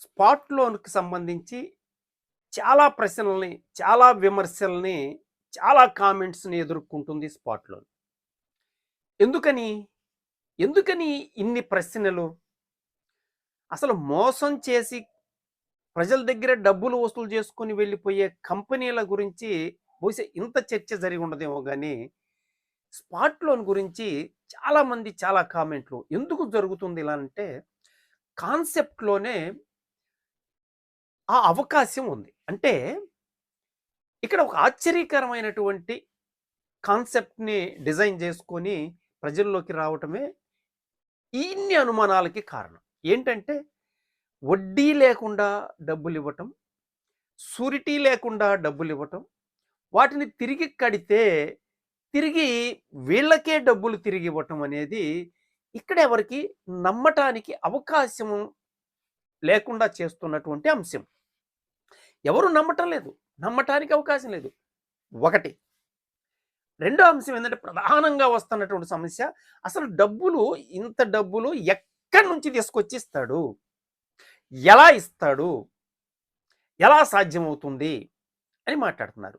Spot లోన్‌కి సంబంధించి చాలా ప్రశ్నలని, చాలా విమర్శల్ని, చాలా కామెంట్స్‌ని ఎదుర్కొంటుంది స్పాట్ లోన్. ఎందుకని? ఎందుకని ఇన్ని ప్రశ్నలు? అసలు మోసం చేసి ప్రజల దగ్గర డబ్బులు వసూలు చేసుకొని వెళ్ళిపోయే కంపెనీల గురించి బహుశా ఇంత చర్చ జరిగి ఉండదేమో గానీ, స్పాట్ లోన్ గురించి చాలామంది చాలా కామెంట్లు. ఎందుకు జరుగుతుంది ఇలా అంటే, కాన్సెప్ట్‌లోనే ఆ అవకాశం ఉంది. అంటే ఇక్కడ ఒక ఆశ్చర్యకరమైనటువంటి కాన్సెప్ట్‌ని డిజైన్ చేసుకొని ప్రజల్లోకి రావటమే ఇన్ని అనుమానాలకి కారణం. ఏంటంటే వడ్డీ లేకుండా డబ్బులివ్వటం, షూరిటీ లేకుండా డబ్బులివ్వటం, వాటిని తిరిగి కడితే తిరిగి వీళ్ళకే డబ్బులు తిరిగివ్వటం అనేది ఇక్కడ ఎవరికీ నమ్మటానికి అవకాశం లేకుండా చేస్తున్నటువంటి అంశం. ఎవరు నమ్మటం లేదు. నమ్మటానికి అవకాశం లేదు. ఒకటి. రెండో అంశం ఏందంటే ప్రధానంగా వస్తున్నటువంటి సమస్య, అసలు డబ్బులు ఇంత డబ్బులు ఎక్కడి నుంచి తీసుకొచ్చి ఇస్తాడు? ఎలా ఇస్తాడు? ఎలా సాధ్యమవుతుంది? అని మాట్లాడుతున్నారు.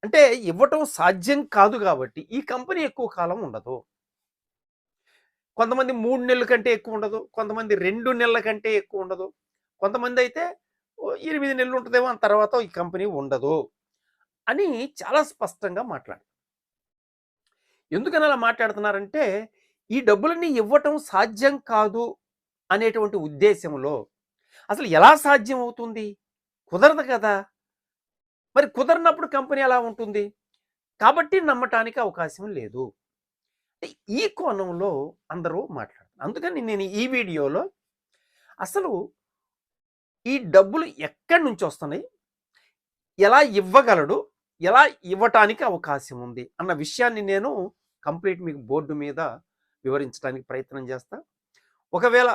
అంటే ఇవ్వటం సాధ్యం కాదు కాబట్టి ఈ కంపెనీ ఎక్కువ కాలం ఉండదు. కొంతమంది 3 నెలల కంటే ఎక్కువ ఉండదు. కొంతమంది 2 నెలల కంటే ఎక్కువ ఉండదు. కొంతమందయితే 8 నెలలు ఉంటదేమో, ఆ తర్వాత ఈ కంపెనీ ఉండదు అని చాలా స్పష్టంగా మాట్లాడారు. ఎందుకని అలా మాట్లాడుతున్నారంటే, ఈ డబ్బులన్నీ ఇవ్వటం సాధ్యం కాదు అనేటువంటి ఉద్దేశంలో, అసలు ఎలా సాధ్యం అవుతుంది? కుదరదు కదా! మరి కుదరనప్పుడు కంపెనీ ఎలా ఉంటుంది? కాబట్టి నమ్మటానికి అవకాశం లేదు. ఈ కోణంలో అందరూ మాట్లాడుతున్నారు. అందుకని నేను ఈ వీడియోలో అసలు ఈ డబ్బులు ఎక్కడి నుంచొస్తున్నాయి? ఎలా ఇవ్వగలడు? ఎలా ఇవ్వటానికి అవకాశం ఉంది? అన్న విషయాన్ని నేను కంప్లీట్ మీకు బోర్డు మీద వివరించడానికి ప్రయత్నం చేస్తా. ఒకవేళ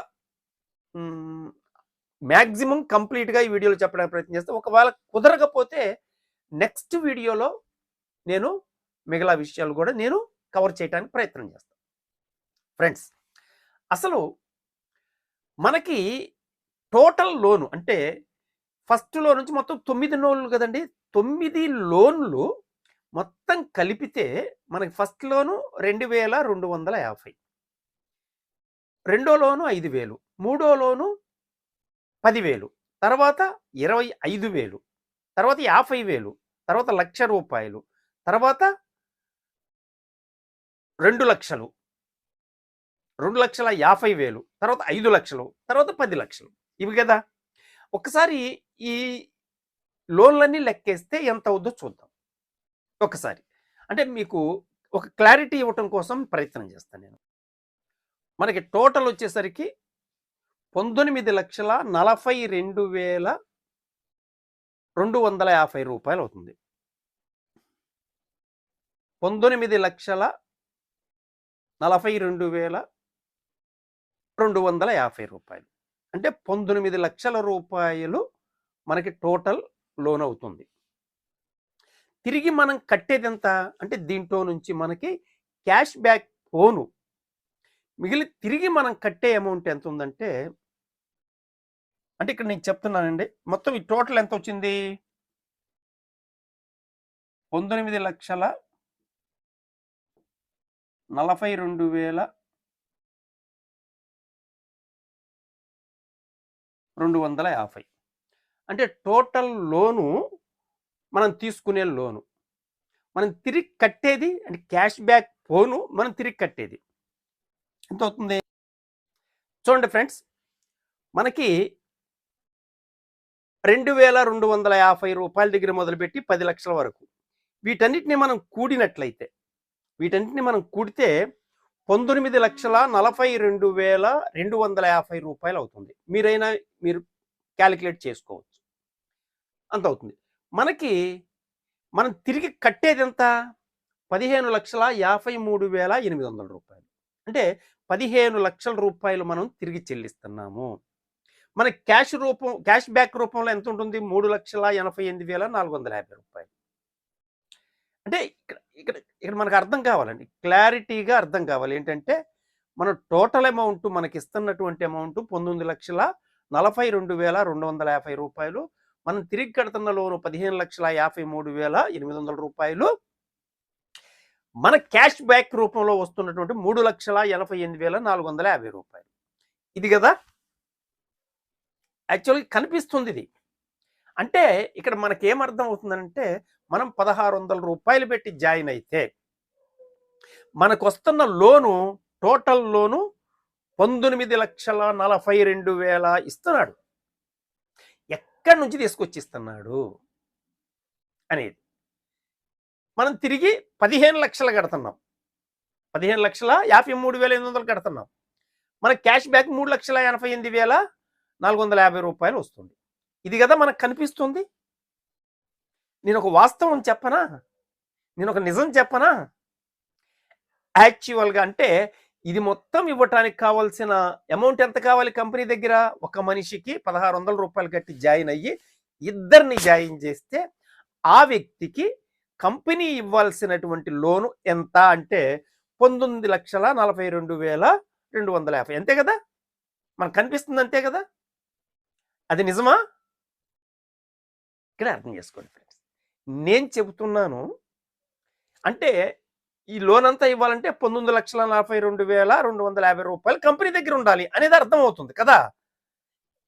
మాక్సిమం కంప్లీట్‌గా ఈ వీడియోలో చెప్పడానికి ప్రయత్నం చేస్తా. ఒకవేళ కుదరకపోతే నెక్స్ట్ వీడియోలో నేను మిగతా విషయాలు కూడా నేను కవర్ చేయడానికి ప్రయత్నం చేస్తా. ఫ్రెండ్స్, అసలు మనకి టోటల్ లోన్ అంటే ఫస్ట్ లోన్ నుంచి మొత్తం 9 లోన్లు కదండీ! 9 లోన్లు మొత్తం కలిపితే మనకి ఫస్ట్ లోను 2250, రెండో లోను 5000, మూడో లోను 10,000, తర్వాత 25,000, తర్వాత 50,000, తర్వాత ₹1,00,000, తర్వాత 2,00,000, 2,50,000, తర్వాత 5,00,000, తర్వాత 10,00,000. ఇవి కదా! ఒక్కసారి ఈ లోన్‌లన్నీ లెక్కేస్తే ఎంత అవుద్దో చూద్దాం. ఒక్కసారి. అంటే మీకు ఒక క్లారిటీ ఇవ్వటం కోసం ప్రయత్నం చేస్తాను నేను. మనకి టోటల్ వచ్చేసరికి ₹19,42,250 అవుతుంది. ₹19,42,250. అంటే ₹19,00,000 మనకి టోటల్ లోన్ అవుతుంది. తిరిగి మనం కట్టేదెంత? అంటే దీంట్లో నుంచి మనకి క్యాష్ బ్యాక్ పోను తిరిగి మనం కట్టే అమౌంట్ ఎంత ఉందంటే, అంటే ఇక్కడ నేను చెప్తున్నానండి. మొత్తం ఈ టోటల్ ఎంత వచ్చింది? 19,42,250. అంటే టోటల్ లోను మనం తీసుకునే లోను. మనం తిరిగి కట్టేది అంటే క్యాష్ బ్యాక్ పోను మనం తిరిగి కట్టేది. ఎంత అవుతుంది? చూడండి ఫ్రెండ్స్, మనకి ₹2,250 దగ్గర మొదలుపెట్టి 10,00,000 వరకు. వీటన్నిటిని మనం కూడినట్లయితే, వీటన్నిటిని మనం కూడితే ₹19,42,250 అవుతుంది. మీరు కాలిక్యులేట్ చేసుకోవచ్చు. అంత అవుతుంది. మనం తిరిగి కట్టేదెంత? ₹15,53,800. అంటే ₹15,00,000 మనం తిరిగి చెల్లిస్తున్నాము. మనకి క్యాష్ బ్యాక్ రూపంలో ఎంత ఉంటుంది? ₹3,88,450. అంటే ఇక్కడ మనకు అర్థం కావాలండి. క్లారిటీగా అర్థం కావాలి. ఏంటంటే మన టోటల్ అమౌంట్ మనకిస్తున్నటువంటి అమౌంట్ 42,250 రూపాయలు. మనం తిరిగి కడుతున్న లోను 15,53,800 రూపాయలు. మన క్యాష్ బ్యాక్ రూపంలో వస్తున్నటువంటి 3,88,450 రూపాయలు. ఇది కదా యాక్చువల్గా కనిపిస్తుంది ఇది. అంటే ఇక్కడ మనకేమర్థం అవుతుందంటే మనం 1,600 రూపాయలు పెట్టి జాయిన్ అయితే మనకు వస్తున్న లోను టోటల్ లోను 19,42,000 ఇస్తున్నాడు. ఎక్కడి నుంచి తీసుకొచ్చి ఇస్తున్నాడు అనేది మనం తిరిగి 15 లక్షలు కడుతున్నాం. 15,53,800 కడుతున్నాం. మన క్యాష్ బ్యాక్ 3,88,450 రూపాయలు వస్తుంది. ఇది కదా మనకు కనిపిస్తుంది. నేను ఒక వాస్తవం చెప్పనా, నేను ఒక నిజం చెప్పనా, యాక్చువల్గా అంటే ఇది మొత్తం ఇవ్వటానికి కావాల్సిన అమౌంట్ ఎంత కావాలి కంపెనీ దగ్గర? ఒక మనిషికి 1,600 రూపాయలు కట్టి జాయిన్ అయ్యి ఇద్దరిని జాయిన్ చేస్తే ఆ వ్యక్తికి కంపెనీ ఇవ్వాల్సినటువంటి లోను ఎంత అంటే 19,42,250. అంతే కదా మనకు కనిపిస్తుంది, అంతే కదా. అది నిజమా? ఇక్కడ అర్థం చేసుకోండి ఫ్రెండ్స్, నేను చెబుతున్నాను అంటే ఈ లోన్ అంతా ఇవ్వాలంటే 19,42,250 రూపాయలు కంపెనీ దగ్గర ఉండాలి అనేది అర్థం అవుతుంది కదా.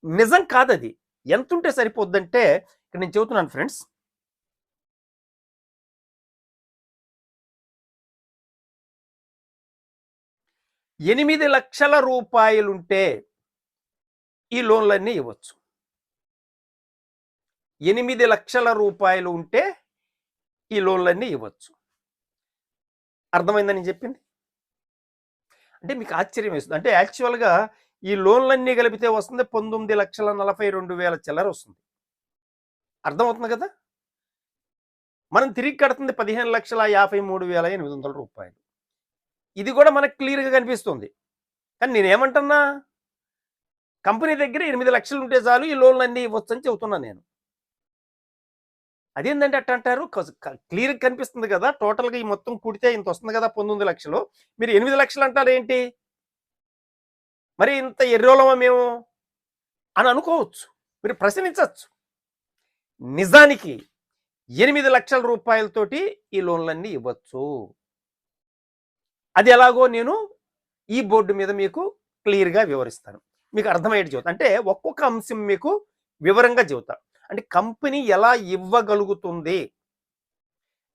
నిజం కాదు అది. ఎంత ఉంటే సరిపోద్దంటే ఇక్కడ నేను చెబుతున్నాను ఫ్రెండ్స్, $8 లక్షల రూపాయలుంటే ఈ లోన్లన్నీ ఇవ్వచ్చు. 8 లక్షల రూపాయలు ఉంటే ఈ లోన్లన్నీ ఇవ్వచ్చు. అర్థమైందని చెప్పింది. అంటే మీకు ఆశ్చర్యం వేస్తుంది. అంటే యాక్చువల్గా ఈ లోన్లన్నీ కలిపితే వస్తుంది 19,42,000 చిల్లర వస్తుంది. అర్థమవుతుంది కదా. మనం తిరిగి కడుతుంది 15,53,800 రూపాయలు. ఇది కూడా మనకు క్లియర్గా కనిపిస్తుంది. కానీ నేనేమంటున్నా, కంపెనీ దగ్గర 8 లక్షలు ఉంటే చాలు ఈ లోన్లన్నీ ఇవ్వచ్చు అని చెబుతున్నాను నేను. అదేంటంటే అట్ట అంటారు, క్లియర్గా కనిపిస్తుంది కదా. టోటల్గా ఈ మొత్తం కూడితే ఇంత వస్తుంది కదా 19 లక్షలు. మీరు 8 లక్షలు అంటారు ఏంటి, మరి ఇంత ఎర్రోలమా మేము అని అనుకోవచ్చు, మీరు ప్రశ్నించవచ్చు. నిజానికి 8 లక్షల రూపాయలతోటి ఈ లోన్లన్నీ ఇవ్వచ్చు. అది ఎలాగో నేను ఈ బోర్డు మీద మీకు క్లియర్గా వివరిస్తాను, మీకు అర్థమయ్యేది చెబుతా. అంటే ఒక్కొక్క అంశం మీకు వివరంగా చెబుతా. అంటే కంపెనీ ఎలా ఇవ్వగలుగుతుంది,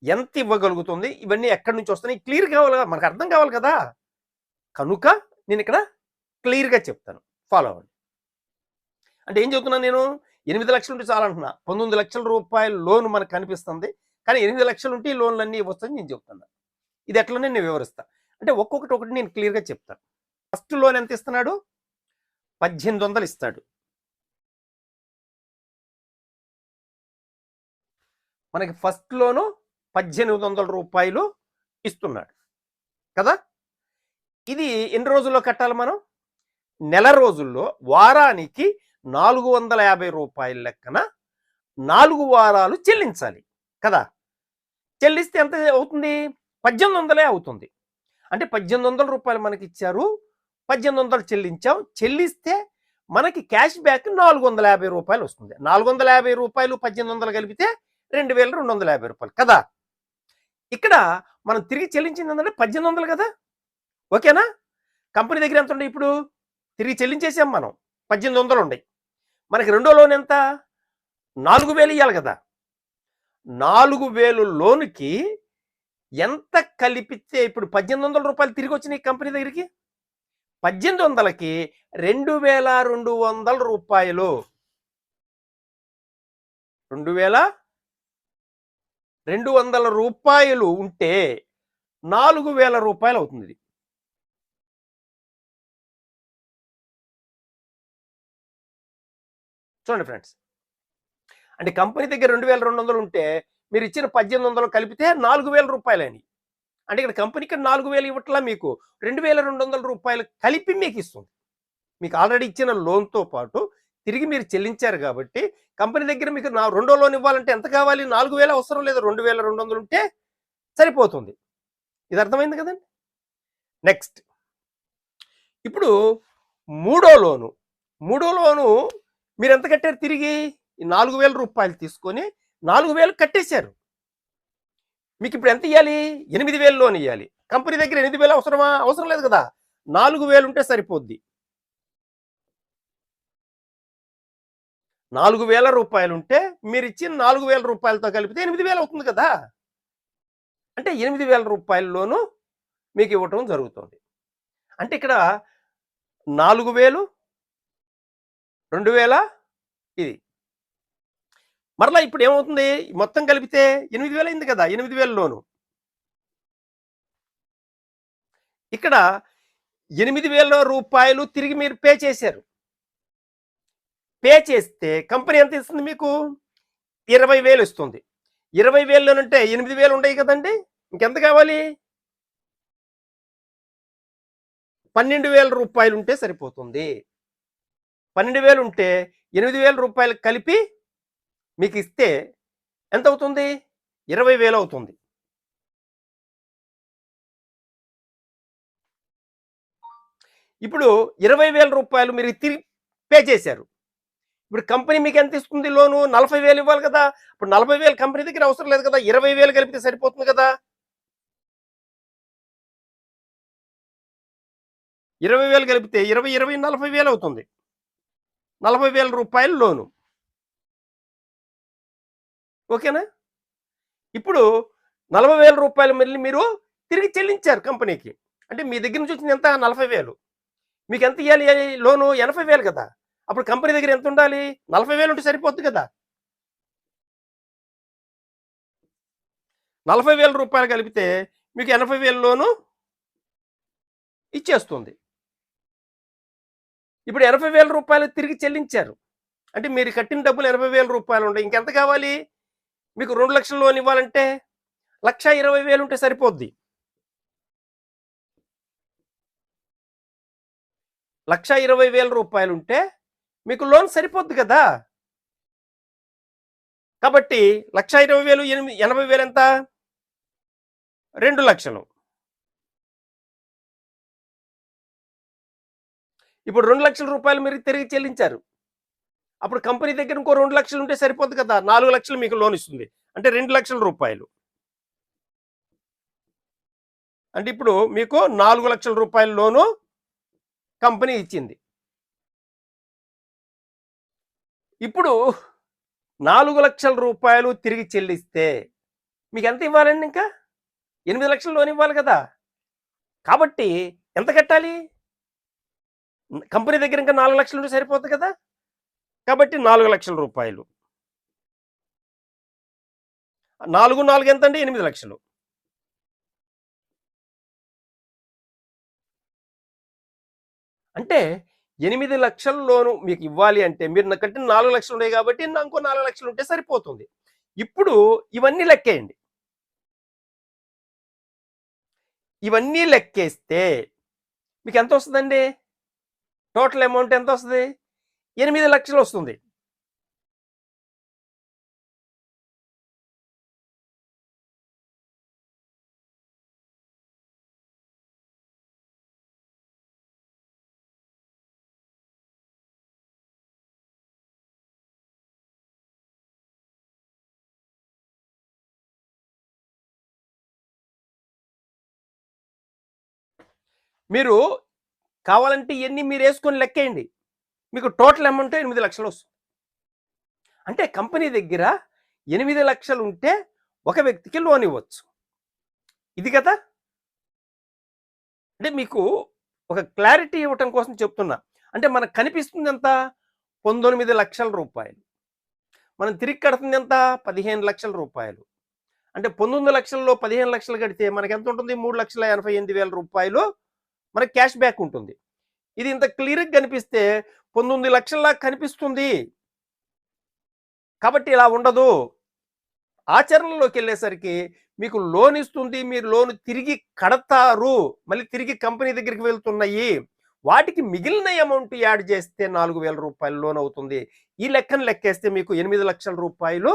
ఎంత ఇవ్వగలుగుతుంది, ఇవన్నీ ఎక్కడి నుంచి వస్తున్నాయి క్లియర్ కావాలి కదా, మనకు అర్థం కావాలి కదా. కనుక నేను ఇక్కడ క్లియర్గా చెప్తాను, ఫాలో అవ్వండి. అంటే ఏం చెబుతున్నాను నేను, 8 లక్షలు ఉంటే చాలంటున్నా. 19 లక్షల రూపాయల లోన్ మనకు కనిపిస్తుంది, కానీ 8 లక్షలు ఉంటే ఈ లోన్లన్నీ ఇవ్వచ్చని నేను చెప్తున్నా. ఇది ఎట్లనే నేను వివరిస్తా. అంటే ఒక్కొక్కటి నేను క్లియర్గా చెప్తాను. ఫస్ట్ లోన్ ఎంత ఇస్తున్నాడు, 1800 ఇస్తాడు. మనకి ఫస్ట్ లోను 1,800 రూపాయలు ఇస్తున్నాడు కదా. ఇది ఎన్ని రోజుల్లో కట్టాలి మనం? నెల రోజుల్లో, వారానికి 450 రూపాయల లెక్కన 4 వారాలు చెల్లించాలి కదా. చెల్లిస్తే ఎంత అవుతుంది? 1,800 అవుతుంది. అంటే 1,800 రూపాయలు మనకి ఇచ్చారు, 1,800 చెల్లించాం. చెల్లిస్తే మనకి క్యాష్ బ్యాక్ 450 రూపాయలు వస్తుంది. 450 రూపాయలు 1,800 కలిపితే 2,250 రూపాయలు కదా. ఇక్కడ మనం తిరిగి చెల్లించింది ఏంటంటే 1,800 కదా. ఓకేనా. కంపెనీ దగ్గర ఎంత ఉండే, ఇప్పుడు తిరిగి చెల్లించేసాం మనం, 1,800 ఉన్నాయి. మనకి రెండో లోన్ ఎంత, 4,000 ఇవ్వాలి కదా. 4,000 లోనుకి ఎంత కలిపితే ఇప్పుడు 1,800 రూపాయలు తిరిగి వచ్చినాయి కంపెనీ దగ్గరికి. 1,800కి 2,200 రూపాయలు, 2,200 రూపాయలు ఉంటే 4,000 రూపాయలు అవుతుంది. ఇది చూడండి ఫ్రెండ్స్, అంటే కంపెనీ దగ్గర 2,200 ఉంటే మీరు ఇచ్చిన 1,800 కలిపితే 4,000 రూపాయలని. అంటే ఇక్కడ కంపెనీకి 4,000 ఇవ్వట్లా, మీకు 2,200 రూపాయలు కలిపి మీకు ఇస్తుంది. మీకు ఆల్రెడీ ఇచ్చిన లోన్తో పాటు తిరిగి మీరు చెల్లించారు కాబట్టి కంపెనీ దగ్గర మీకు రెండో లోన్ ఇవ్వాలంటే ఎంత కావాలి? 4,000 అవసరం లేదు, 2,200 ఉంటే సరిపోతుంది. ఇది అర్థమైంది కదండి. నెక్స్ట్ ఇప్పుడు మూడో లోను, మూడో లోను మీరు ఎంత కట్టారు తిరిగి? ఈ 4000 రూపాయలు తీసుకొని 4000 కట్టేశారు. మీకు ఇప్పుడు ఎంత ఇయ్యాలి? 8000 లోన్ ఇయ్యాలి. కంపెనీ దగ్గర 8000 అవసరమా? అవసరం లేదు కదా! 4000 ఉంటే సరిపోద్ది. 4000 రూపాయలుంటే మీరిచ్చిన 4000 రూపాయలతో కలిపితే 8000 అవుతుంది కదా! అంటే 8000 రూపాయల లోను మీకు ఇవ్వటం జరుగుతుంది. అంటే ఇక్కడ 4000, 2000 ఇది. మరలా ఇప్పుడు ఏమవుతుంది? మొత్తం కలిపితే 8000 అయింది కదా! 8000 లోను. ఇక్కడ 8000 రూపాయలు తిరిగి మీరు పే చేశారు. పే చేస్తే కంపెనీ ఎంత ఇస్తుంది మీకు? 20,000 ఇస్తుంది. 20,000 లోనంటే 8,000 ఉండయి కదండీ! ఇంకెంత కావాలి? 12,000 రూపాయలు ఉంటే సరిపోతుంది. 12,000 ఉంటే 8,000 రూపాయలు కలిపి మీకు ఇస్తే ఎంత అవుతుంది? 20,000 అవుతుంది. ఇప్పుడు 20,000 రూపాయలు మీరు తిరిగి పే చేశారు. ఇప్పుడు కంపెనీ మీకు ఎంత ఇస్తుంది లోను? 40,000 ఇవ్వాలి కదా! ఇప్పుడు 40,000 కంపెనీ దగ్గర అవసరం లేదు కదా! 20,000 కలిపితే సరిపోతుంది కదా! 20,000 కలిపితే 20, 20 40,000 అవుతుంది. 40,000 రూపాయలు లోను. ఓకేనా? ఇప్పుడు 40,000 రూపాయలు మళ్ళీ మీరు తిరిగి చెల్లించారు కంపెనీకి. అంటే మీ దగ్గర నుంచి వచ్చింది ఎంత? 40,000. మీకు ఎంత ఇయ్యాలి లోను? 80,000 కదా! అప్పుడు కంపెనీ దగ్గర ఎంత ఉండాలి? 40,000 ఉంటే సరిపోద్ది కదా! 40,000 రూపాయలు కలిపితే మీకు 80,000 లోను ఇచ్చేస్తుంది. ఇప్పుడు 80,000 రూపాయలు తిరిగి చెల్లించారు. అంటే మీరు కట్టిన డబ్బులు 80,000 రూపాయలు ఉంటాయి. ఇంకెంత కావాలి? మీకు 2,00,000 లోన్ ఇవ్వాలంటే 1,20,000 ఉంటే సరిపోద్ది. 1,20,000 రూపాయలు ఉంటే మీకు లోన్ సరిపోద్ది కదా! కాబట్టి 1,20,000 80,000 ఎంత? 2,00,000. ఇప్పుడు 2,00,000 రూపాయలు మీరు తిరిగి చెల్లించారు. అప్పుడు కంపెనీ దగ్గర ఇంకో 2,00,000 ఉంటే సరిపోద్ది కదా! 4,00,000 మీకు లోన్ ఇస్తుంది. అంటే 2,00,000 రూపాయలు. అంటే ఇప్పుడు మీకు 4,00,000 రూపాయల లోను కంపెనీ ఇచ్చింది. ఇప్పుడు 4,00,000 రూపాయలు తిరిగి చెల్లిస్తే మీకు ఎంత ఇవ్వాలండి ఇంకా? 8,00,000 లోన్ ఇవ్వాలి కదా! కాబట్టి ఎంత కట్టాలి? కంపెనీ దగ్గర ఇంకా 4,00,000 ఉంటే సరిపోద్ది కదా! కాబట్టి 4,00,000 రూపాయలు. 4, 4 ఎంతండి? 8,00,000. అంటే 8,00,000 లోను మీకు ఇవ్వాలి అంటే మీరు కట్టిన 4,00,000 ఉన్నాయి కాబట్టి ఇంకో 4,00,000 ఉంటే సరిపోతుంది. ఇప్పుడు ఇవన్నీ లెక్కేయండి. ఇవన్నీ లెక్కేస్తే మీకు ఎంత వస్తుందండి? టోటల్ అమౌంట్ ఎంత వస్తుంది? 8,00,000 వస్తుంది. మీరు కావాలంటే ఇయన్నీ మీరేసుకొని లెక్కేయండి. మీకు టోటల్ అమౌంట్ 8,00,000 వస్తుంది. అంటే కంపెనీ దగ్గర 8,00,000 ఉంటే ఒక వ్యక్తికి లోన్ ఇవ్వచ్చు. ఇది కదా! అంటే మీకు ఒక క్లారిటీ ఇవ్వటం కోసం చెప్తున్నా. అంటే మనకు కనిపిస్తుంది ఎంత? 19,00,000 రూపాయలు. మనం తిరిగి కడుతుంది ఎంత? 15,00,000 రూపాయలు. అంటే 19,00,000లో 15,00,000 కడితే మనకెంత ఉంటుంది? 3,88,000 రూపాయలు మనకి క్యాష్ బ్యాక్ ఉంటుంది. ఇది ఇంత క్లియర్‌గా కనిపిస్తే 19,00,000లా కనిపిస్తుంది. కాబట్టి ఇలా ఉండదు. ఆచరణలోకెళ్ళేసరికి మీకు లోన్ ఇస్తుంది. మీరు లోన్ తిరిగి కడతారు. మళ్ళీ తిరిగి కంపెనీ దగ్గరికి వెళ్తున్నాయి. వాటికి మిగిలిన అమౌంట్ యాడ్ చేస్తే 4,000 రూపాయలు లోన్ అవుతుంది. ఈ లెక్కను లెక్కేస్తే మీకు 8,00,000 రూపాయలు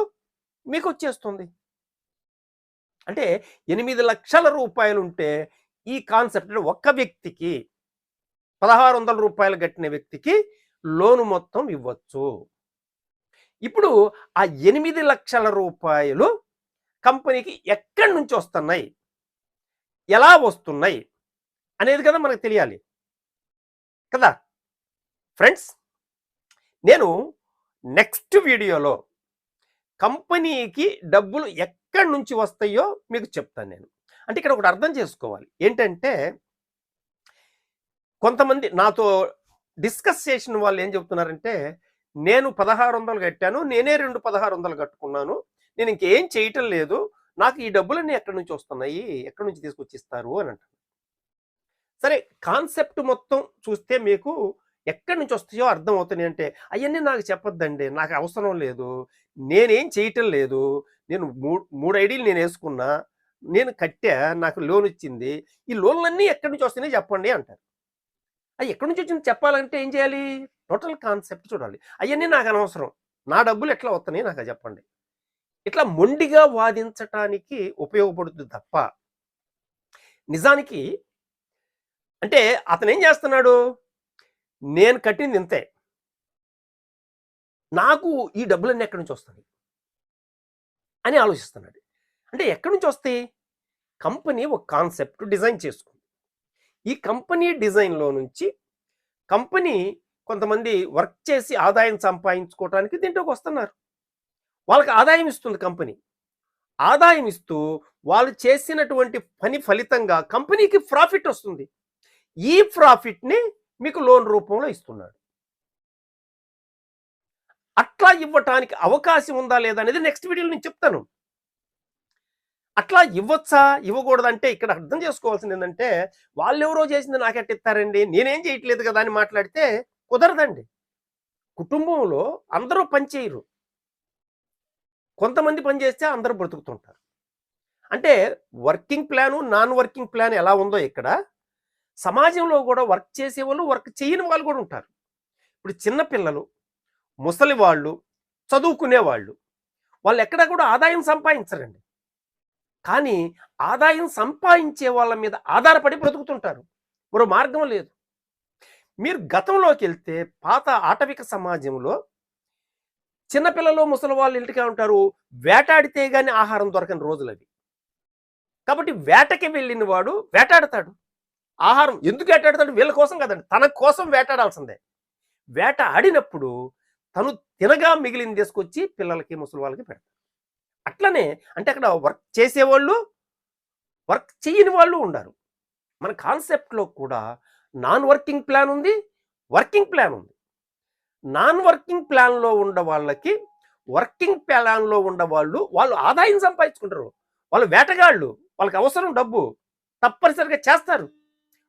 మీకొచ్చేస్తుంది. అంటే 8,00,000 రూపాయలుంటే ఈ కాన్సెప్ట్ ఒక్క వ్యక్తికి 1,600 రూపాయలు కట్టిన వ్యక్తికి లోను మొత్తం ఇవ్వచ్చు. ఇప్పుడు ఆ 8 లక్షల రూపాయలు కంపెనీకి ఎక్కడి నుంచి వస్తున్నాయి, ఎలా వస్తున్నాయి అనేది కదా మనకు తెలియాలి కదా ఫ్రెండ్స్. నేను నెక్స్ట్ వీడియోలో కంపెనీకి డబ్బులు ఎక్కడి నుంచి వస్తాయో మీకు చెప్తాను నేను. అంటే ఇక్కడ ఒకటి అర్థం చేసుకోవాలి ఏంటంటే, కొంతమంది నాతో డిస్కస్ చేసిన వాళ్ళు ఏం చెప్తున్నారంటే, నేను 1600 కట్టాను, నేనే 1600 కట్టుకున్నాను, నేను ఇంకేం చేయటం లేదు, నాకు ఈ డబ్బులన్నీ ఎక్కడి నుంచి వస్తున్నాయి, ఎక్కడి నుంచి తీసుకొచ్చి ఇస్తారు అని అంటారు. సరే, కాన్సెప్ట్ మొత్తం చూస్తే మీకు ఎక్కడి నుంచి వస్తాయో అర్థం అవుతున్నాయి. అంటే అవన్నీ నాకు చెప్పొద్దండి, నాకు అవసరం లేదు, నేనేం చేయటం లేదు, నేను మూడు ఐడీలు నేను వేసుకున్నా, నేను కట్టా, నాకు లోన్ ఇచ్చింది, ఈ లోన్లన్నీ ఎక్కడి నుంచి వస్తున్నాయో చెప్పండి అంటారు. అది ఎక్కడి నుంచి వచ్చింది చెప్పాలంటే ఏం చేయాలి? టోటల్ కాన్సెప్ట్ చూడాలి. అవన్నీ నాకు అనవసరం, నా డబ్బులు ఎట్లా వస్తున్నాయి నాకు చెప్పండి. ఇట్లా మొండిగా వాదించటానికి ఉపయోగపడుతుంది తప్ప, నిజానికి అంటే అతను ఏం చేస్తున్నాడు, నేను కట్టింది ఇంతే, నాకు ఈ డబ్బులన్నీ ఎక్కడి నుంచి వస్తాయి అని ఆలోచిస్తున్నాడు. అంటే ఎక్కడి నుంచి వస్తాయి? కంపెనీ ఒక కాన్సెప్ట్ డిజైన్ చేసుకుంది. ఈ కంపెనీ డిజైన్లో నుంచి కంపెనీ కొంతమంది వర్క్ చేసి ఆదాయం సంపాదించుకోవడానికి దీంట్లోకి వస్తున్నారు. వాళ్ళకి ఆదాయం ఇస్తుంది కంపెనీ. ఆదాయం ఇస్తూ వాళ్ళు చేసినటువంటి పని ఫలితంగా కంపెనీకి ప్రాఫిట్ వస్తుంది. ఈ ప్రాఫిట్ని మీకు లోన్ రూపంలో ఇస్తున్నాడు. అట్లా ఇవ్వటానికి అవకాశం ఉందా లేదా అనేది నెక్స్ట్ వీడియోలో నేను చెప్తాను. అట్లా ఇవ్వచ్చా ఇవ్వకూడదంటే ఇక్కడ అర్థం చేసుకోవాల్సింది ఏంటంటే, వాళ్ళు ఎవరో చేసింది నాకెట్టిస్తారండి, నేనేం చేయట్లేదు కదా అని మాట్లాడితే కుదరదండి. కుటుంబంలో అందరూ పనిచేయరు, కొంతమంది పని చేస్తే అందరూ బ్రతుకుతుంటారు. అంటే working plan non working plan ఎలా ఉందో ఇక్కడ సమాజంలో కూడా వర్క్ చేసే వాళ్ళు, వర్క్ చేయని వాళ్ళు కూడా ఉంటారు. ఇప్పుడు చిన్నపిల్లలు, ముసలి వాళ్ళు, చదువుకునే వాళ్ళు, వాళ్ళు ఎక్కడా కూడా ఆదాయం సంపాదించరండి. కానీ ఆదాయం సంపాదించే వాళ్ళ మీద ఆధారపడి బ్రతుకుతుంటారు, మరో మార్గం లేదు. మీరు గతంలోకి వెళ్తే పాత ఆటవిక సమాజంలో చిన్నపిల్లలు, ముసలి వాళ్ళు ఇంటికే ఉంటారు, వేటాడితే గాని ఆహారం దొరకని రోజులు అవి. కాబట్టి వేటకి వెళ్ళిన వాడు వేటాడతాడు. ఆహారం ఎందుకు వేటాడతాడు? వీళ్ళ కోసం కదండి, తన కోసం వేటాడాల్సిందే. వేట ఆడినప్పుడు తను తినగా మిగిలిన తీసుకొచ్చి పిల్లలకి, ముసలి వాళ్ళకి పెడతాడు. అట్లనే అంటే అక్కడ వర్క్ చేసేవాళ్ళు, వర్క్ చేయని వాళ్ళు ఉన్నారు. మన కాన్సెప్ట్లో కూడా నాన్ వర్కింగ్ ప్లాన్ ఉంది, వర్కింగ్ ప్లాన్ ఉంది. నాన్ వర్కింగ్ ప్లాన్లో ఉన్న వాళ్ళకి, వర్కింగ్ ప్లాన్లో ఉన్న వాళ్ళు ఆదాయం సంపాదించుకుంటారు. వాళ్ళు వేటగాళ్ళు, వాళ్ళకి అవసరం డబ్బు, తప్పనిసరిగా చేస్తారు,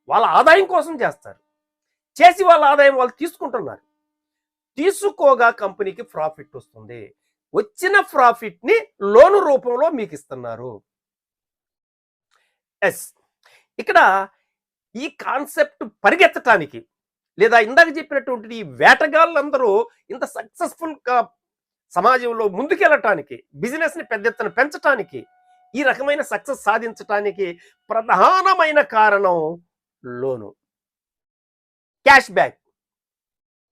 వాళ్ళ ఆదాయం కోసం చేస్తారు. చేసి వాళ్ళ ఆదాయం వాళ్ళు తీసుకుంటున్నారు. తీసుకోగా కంపెనీకి ప్రాఫిట్ వస్తుంది. వచ్చిన ప్రాఫిట్ని లోను రూపంలో మీకు ఇస్తున్నారు. ఎస్, ఇక్కడ ఈ కాన్సెప్ట్ పరిగెత్తటానికి, లేదా ఇందాక చెప్పినటువంటి ఈ వేటగాళ్ళందరూ ఇంత సక్సెస్ఫుల్గా సమాజంలో ముందుకెళ్ళటానికి, బిజినెస్ని పెద్ద ఎత్తున పెంచటానికి, ఈ రకమైన సక్సెస్ సాధించటానికి ప్రధానమైన కారణం లోను. క్యాష్ బ్యాక్,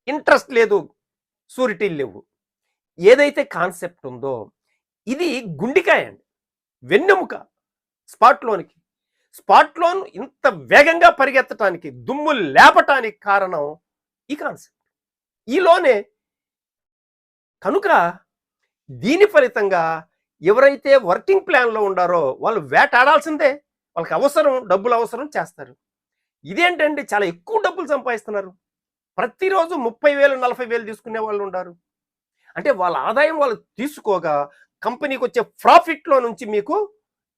ఇంట్రెస్ట్ లేదు, షూరిటీలు లేవు. ఏదైతే కాన్సెప్ట్ ఉందో ఇది గుండికాయ అండి, వెన్నెముక. స్పాట్ లోన్ ఇంత వేగంగా పరిగెత్తటానికి, దుమ్ము లేపటానికి కారణం ఈ కాన్సెప్ట్, ఈ లోనే. కనుక దీని ఫలితంగా ఎవరైతే వర్కింగ్ ప్లాన్లో ఉండారో వాళ్ళు వేటాడాల్సిందే, వాళ్ళకి అవసరం, డబ్బులు అవసరం చేస్తారు. ఇదేంటండి, చాలా ఎక్కువ డబ్బులు సంపాదిస్తున్నారు. ప్రతిరోజు 30,000 40,000 తీసుకునే వాళ్ళు ఉన్నారు. అంటే వాళ్ళ ఆదాయం వాళ్ళు తీసుకోగా కంపెనీకి వచ్చే ప్రాఫిట్లో నుంచి మీకు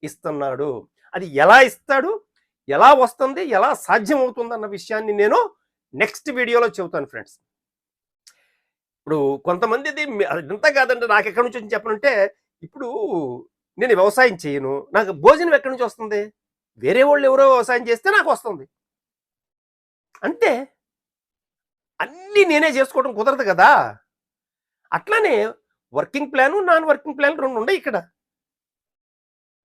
ఇస్తున్నాడు. అది ఎలా ఇస్తాడు, ఎలా వస్తుంది, ఎలా సాధ్యం అవుతుంది అన్న విషయాన్ని నేను నెక్స్ట్ వీడియోలో చెబుతాను ఫ్రెండ్స్. ఇప్పుడు కొంతమందిది ఇంత కాదండి, నాకు ఎక్కడి నుంచి వచ్చి చెప్పనంటే, ఇప్పుడు నేను వ్యవసాయం చేయను, నాకు భోజనం ఎక్కడి నుంచి వస్తుంది? వేరే వాళ్ళు ఎవరో వ్యవసాయం చేస్తే నాకు వస్తుంది, అంతే. అన్నీ నేనే చేసుకోవడం కుదరదు కదా. అట్లానే working plan, non working plan రెండు ఉన్నాయి ఇక్కడ.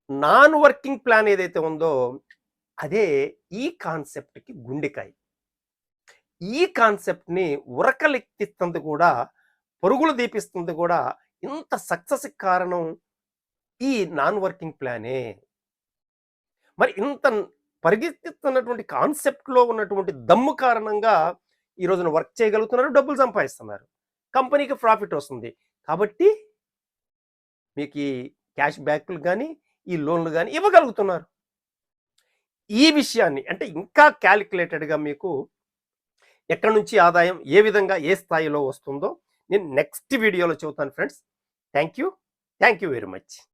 నాన్ వర్కింగ్ ప్లాన్ ఏదైతే ఉందో అదే ఈ కాన్సెప్ట్కి గుండెకాయ. ఈ కాన్సెప్ట్‌ని ఉరకలెత్తిస్తుంది కూడా, పరుగులు దీపిస్తుంది కూడా ఇంత సక్సెస్‌కి కారణం ఈ నాన్ వర్కింగ్ ప్లానే. మరి ఇంత పరిగెత్తుతున్నటువంటి కాన్సెప్ట్‌లో ఉన్నటువంటి దమ్ము కారణంగా ఈ రోజున వర్క్ చేయగలుగుతున్నారు, డబ్బులు సంపాదిస్తున్నారు. కంపెనీకి ప్రాఫిట్ వస్తుంది. కాబట్టి మీకు ఈ క్యాష్ బ్యాక్‌లు గాని, ఈ లోన్‌లు గాని ఇవ్వగలుగుతున్నారు. ఈ విషయాన్ని అంటే ఇంకా కాలిక్యులేటెడ్‌గా మీకు ఎక్కడి నుంచి ఆదాయం ఏ విధంగా ఏ స్థాయిలో వస్తుందో నేను నెక్స్ట్ వీడియోలో చెబుతాను friends. Thank you. Thank you very much.